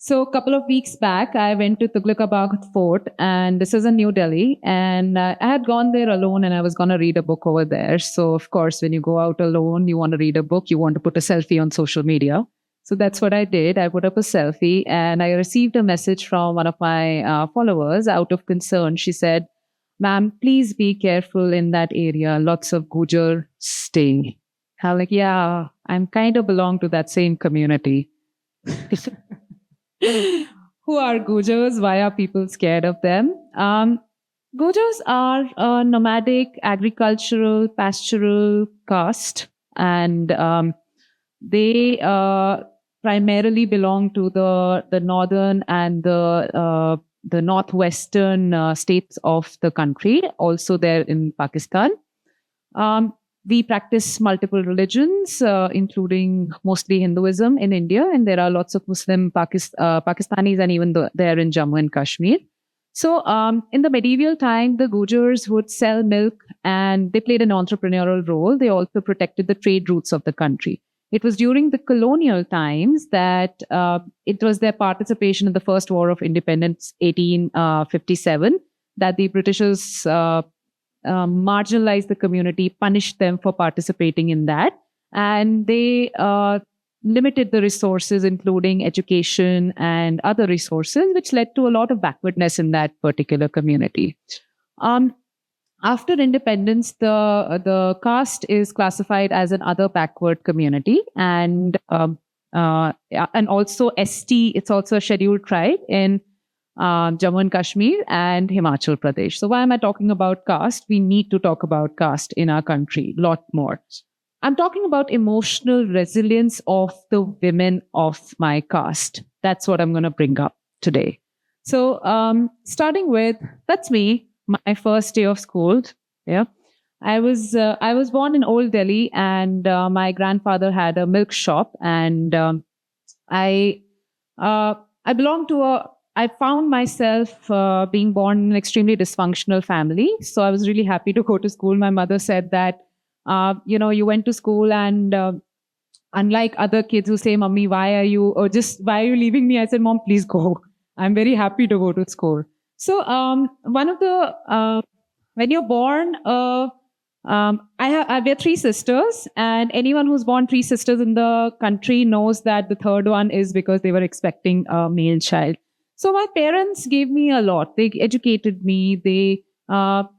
So a couple of weeks back, I went to Tughlaqabad Fort, and this is in New Delhi. And I had gone there alone, and I was going to read a book over there. So of course, when you go out alone, you want to read a book, you want to put a selfie on social media. So that's what I did. I put up a selfie, and I received a message from one of my followers out of concern. She said, "Ma'am, please be careful in that area. Lots of Gujjar stay." I'm like, yeah, I'm kind of belong to that same community. Who are Gujjars? Why are people scared of them? Gujjars are a nomadic, agricultural, pastoral caste, and they primarily belong to the northern and the northwestern states of the country, also there in Pakistan. We practice multiple religions, including mostly Hinduism in India, and there are lots of Muslim Pakistanis and even there in Jammu and Kashmir. So in the medieval time, the Gujjars would sell milk and they played an entrepreneurial role. They also protected the trade routes of the country. It was during the colonial times that it was their participation in the First War of Independence, 1857, that the Britishers marginalized the community, punished them for participating in that. And they limited the resources, including education and other resources, which led to a lot of backwardness in that particular community. After independence, the caste is classified as an other backward community, and also ST. It's also a scheduled tribe in Jammu and Kashmir and Himachal Pradesh. So why am I talking about caste? We need to talk about caste in our country a lot more. I'm talking about emotional resilience of the women of my caste. That's what I'm going to bring up today. So starting with, that's me, my first day of school. Yeah. I was born in Old Delhi, and my grandfather had a milk shop, and I belong to I found myself being born in an extremely dysfunctional family. So I was really happy to go to school. My mother said that, you went to school, and unlike other kids who say, "Mummy, why are you leaving me?" I said, "Mom, please go. I'm very happy to go to school." So when you're born, we have three sisters, and anyone who's born three sisters in the country knows that the third one is because they were expecting a male child. So my parents gave me a lot. They educated me, they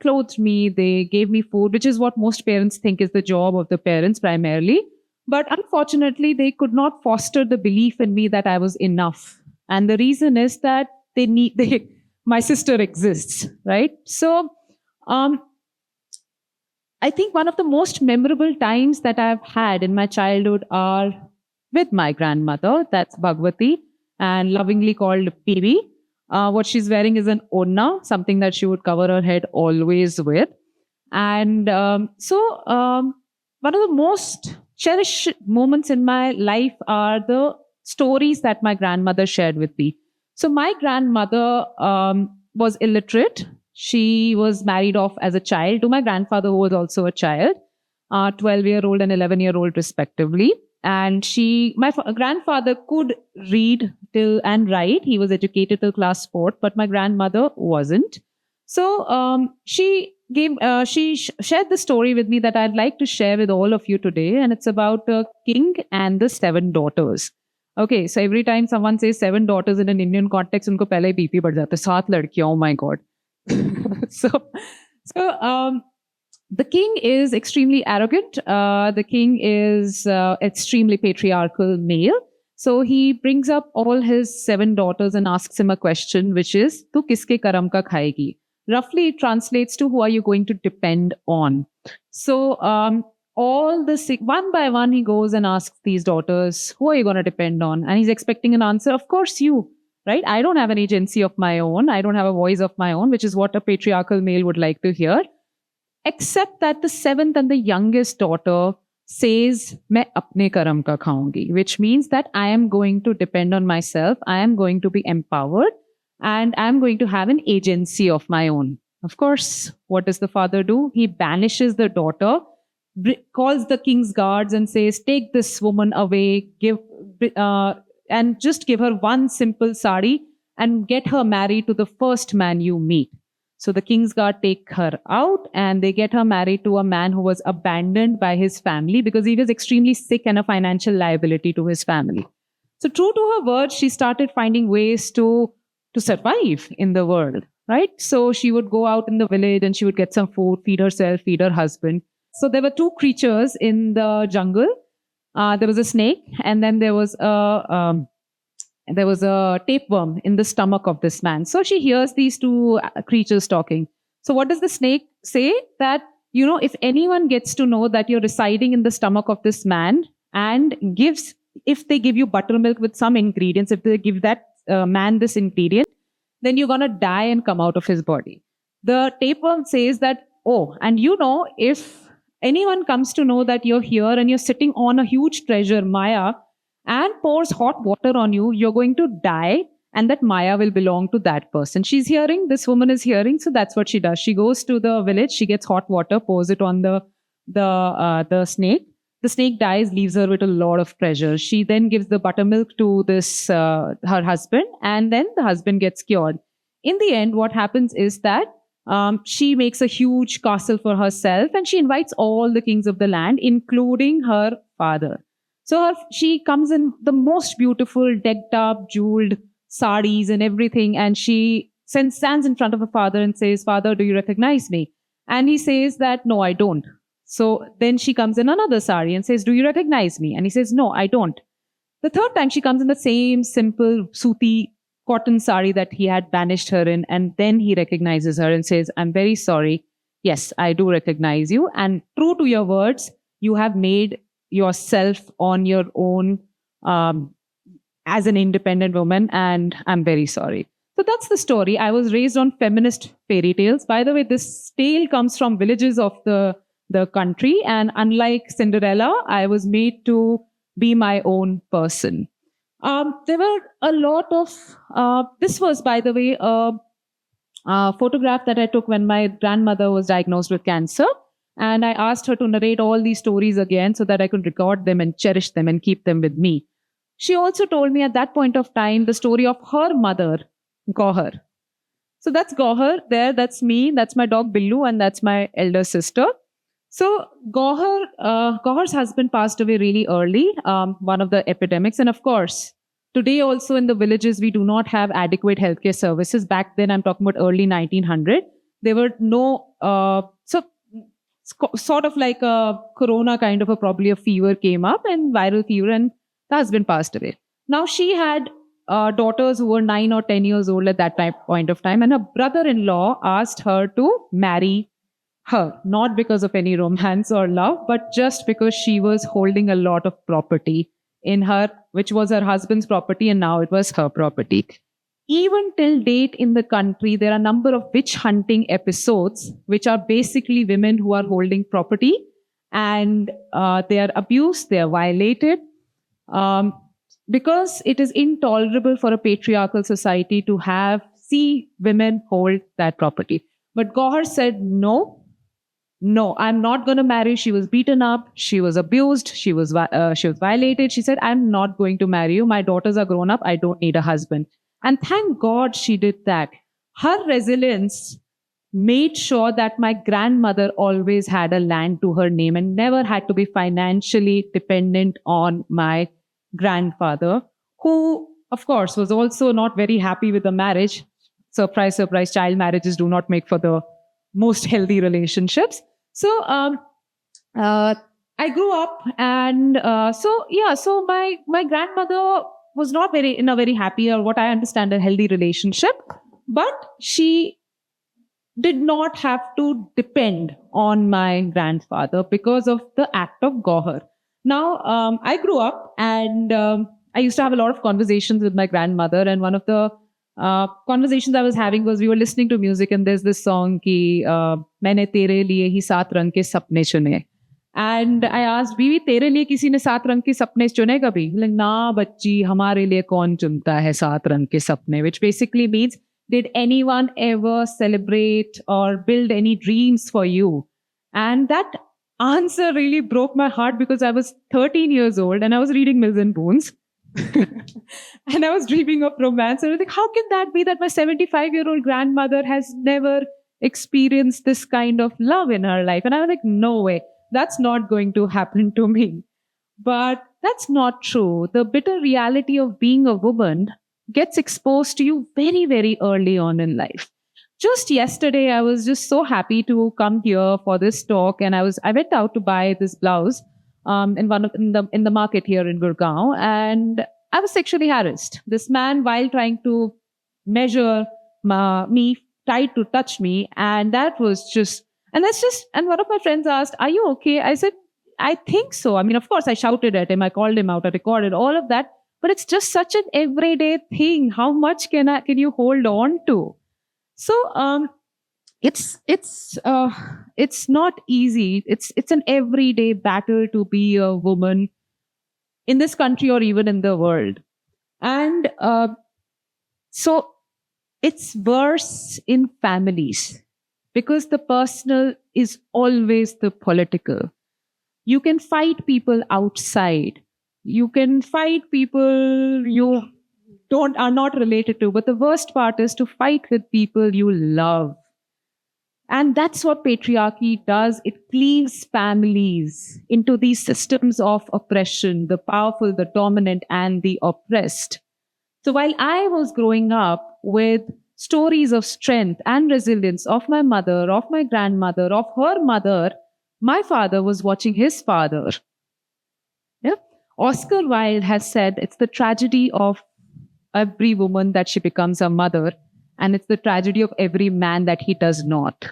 clothed me, they gave me food, which is what most parents think is the job of the parents primarily. But unfortunately, they could not foster the belief in me that I was enough. And the reason is that my sister exists, right? So I think one of the most memorable times that I've had in my childhood are with my grandmother, that's Bhagwati, and lovingly called PB. What she's wearing is an onna, something that she would cover her head always with. And one of the most cherished moments in my life are the stories that my grandmother shared with me. So my grandmother was illiterate. She was married off as a child to my grandfather, who was also a child, 12-year-old and 11-year-old respectively. And my grandfather could read and write. He was educated till class 4th, but my grandmother wasn't. So she shared the story with me that I'd like to share with all of you today. And it's about a king and the 7 daughters. Okay, so every time someone says 7 daughters in an Indian context, unko pehle BP badh jata hai. 7 ladkiyan, oh my God. So the king is extremely arrogant. The king is extremely patriarchal male. So he brings up all his 7 daughters and asks him a question, which is, "Tu kiske karam ka khayegi?" Roughly, it translates to, "Who are you going to depend on?" So one by one, he goes and asks these daughters, "Who are you going to depend on?" And he's expecting an answer. Of course, you. Right? I don't have an agency of my own. I don't have a voice of my own, which is what a patriarchal male would like to hear. Except that the 7th and the youngest daughter says, "Main apne karam ka khaungi," which means that I am going to depend on myself. I am going to be empowered, and I am going to have an agency of my own. Of course, what does the father do? He banishes the daughter, calls the king's guards and says, "Take this woman away, and just give her one simple sari and get her married to the first man you meet. So the King's Guard take her out and they get her married to a man who was abandoned by his family because he was extremely sick and a financial liability to his family. So true to her word, she started finding ways to survive in the world, right? So she would go out in the village and she would get some food, feed herself, feed her husband. So there were two creatures in the jungle. There was a snake, and then there was a tapeworm in the stomach of this man. So she hears these two creatures talking. So what does the snake say? That, if anyone gets to know that you're residing in the stomach of this man and if they give you buttermilk with some ingredients, if they give that man this ingredient, then you're going to die and come out of his body. The tapeworm says that, oh, and if anyone comes to know that you're here and you're sitting on a huge treasure, Maya, and pours hot water on you, you're going to die, and that Maya will belong to that person. This woman is hearing, so that's what she does. She goes to the village, she gets hot water, pours it on the snake. The snake dies, leaves her with a lot of treasure. She then gives the buttermilk to her husband, and then the husband gets cured. In the end, what happens is that she makes a huge castle for herself, and she invites all the kings of the land, including her father. So she comes in the most beautiful, decked up, jeweled saris and everything, and she stands in front of her father and says, "Father, do you recognize me?" And he says that, "No, I don't." So then she comes in another sari and says, "Do you recognize me?" And he says, "No, I don't." The third time she comes in the same simple, suti cotton sari that he had banished her in, and then he recognizes her and says, "I'm very sorry. Yes, I do recognize you. And true to your words, you have made yourself on your own as an independent woman, and I'm very sorry." So that's the story. I was raised on feminist fairy tales. By the way, this tale comes from villages of the country, and unlike Cinderella, I was made to be my own person. There were a lot of this was, by the way, a photograph that I took when my grandmother was diagnosed with cancer. And I asked her to narrate all these stories again so that I could record them and cherish them and keep them with me. She also told me at that point of time the story of her mother, Gauhar. So that's Gauhar there, that's me, that's my dog Billu, and that's my elder sister. So Gauhar's husband passed away really early, one of the epidemics. And of course, today also in the villages, we do not have adequate healthcare services. Back then, I'm talking about early 1900. There were no, sort of like a corona kind of probably a fever came up, and viral fever, and the husband passed away. Now she had daughters who were 9 or 10 years old at that point of time, and her brother-in-law asked her to marry her, not because of any romance or love, but just because she was holding a lot of property in her, which was her husband's property, and now it was her property. Even till date in the country, there are a number of witch hunting episodes, which are basically women who are holding property, and they are abused, they are violated, because it is intolerable for a patriarchal society to see women hold that property. But Gauhar said, no, I'm not going to marry. She was beaten up, she was abused, she was violated. She said, I'm not going to marry you. My daughters are grown up. I don't need a husband. And thank God she did that. Her resilience made sure that my grandmother always had a land to her name and never had to be financially dependent on my grandfather, who, of course, was also not very happy with the marriage. Surprise, surprise, child marriages do not make for the most healthy relationships. So I grew up, and so my grandmother was not in a very happy, or what I understand, a healthy relationship, but she did not have to depend on my grandfather because of the act of Gauhar. Now, I grew up, and I used to have a lot of conversations with my grandmother, and one of the conversations I was having was, we were listening to music, and there's this song ki maine tere liye hi saat rang ke sapne chune. And I asked, बीवी तेरे लिए किसी ने 7 रंग के सपने चुने कभी? Like, ना बच्ची, हमारे लिए कौन चुनता है 7 रंग के सपने? Which basically means, did anyone ever celebrate or build any dreams for you? And that answer really broke my heart, because I was 13 years old and I was reading Mills and Boons. And I was dreaming of romance. And I was like, how can that be that my 75-year-old grandmother has never experienced this kind of love in her life? And I was like, no way, that's not going to happen to me. But that's not true. The bitter reality of being a woman gets exposed to you very, very early on in life. Just yesterday, I was just so happy to come here for this talk, and I went out to buy this blouse in the market here in Gurgaon, and I was sexually harassed. This man, while trying to measure me, tried to touch me, and that was just and that's just and one of my friends asked, "Are you okay?" I said, I think so. I mean, of course, I shouted at him, I called him out, I recorded all of that, but it's just such an everyday thing. How much can you hold on to? So it's not easy. It's an everyday battle to be a woman in this country or even in the world, and so it's worse in families because the personal is always the political. You can fight people outside. You can fight people you don't are not related to. But the worst part is to fight with people you love. And that's what patriarchy does. It cleaves families into these systems of oppression, the powerful, the dominant, and the oppressed. So while I was growing up with stories of strength and resilience of my mother, of my grandmother, of her mother, my father was watching his father. Yeah? Oscar Wilde has said it's the tragedy of every woman that she becomes a mother, and it's the tragedy of every man that he does not.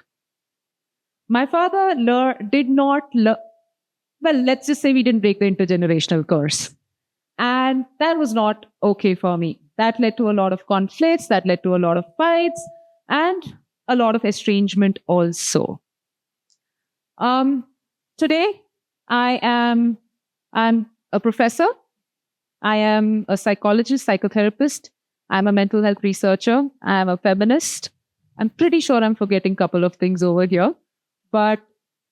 My father did not well, let's just say we didn't break the intergenerational curse. And that was not okay for me. That led to a lot of conflicts, that led to a lot of fights, and a lot of estrangement also. Today, I'm a professor. I am a psychologist, psychotherapist. I'm a mental health researcher. I'm a feminist. I'm pretty sure I'm forgetting a couple of things over here, but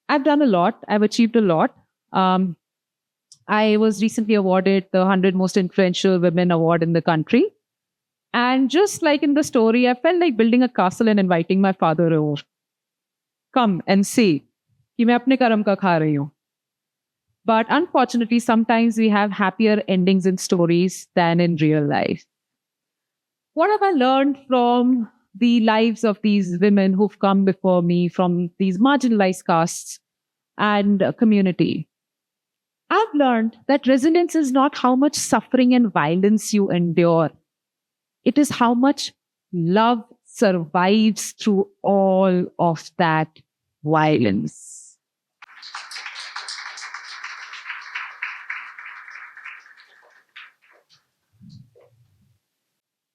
I've done a lot. I've achieved a lot. I was recently awarded the 100 Most Influential Women Award in the country. And just like in the story, I felt like building a castle and inviting my father over. Come and see. कि मैं अपने कर्म का खा रही हूँ. But unfortunately, sometimes we have happier endings in stories than in real life. What have I learned from the lives of these women who've come before me from these marginalized castes and community? I've learned that resilience is not how much suffering and violence you endure. It is how much love survives through all of that violence.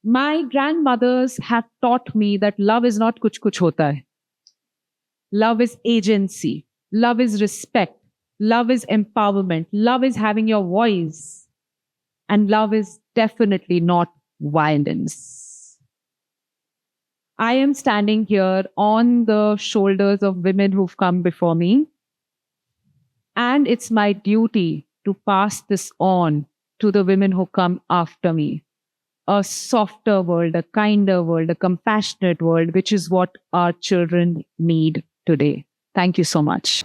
My grandmothers have taught me that love is not kuch kuch hota hai. Love is agency. Love is respect. Love is empowerment. Love is having your voice. And love is definitely not violence. I am standing here on the shoulders of women who've come before me. And it's my duty to pass this on to the women who come after me. A softer world, a kinder world, a compassionate world, which is what our children need today. Thank you so much.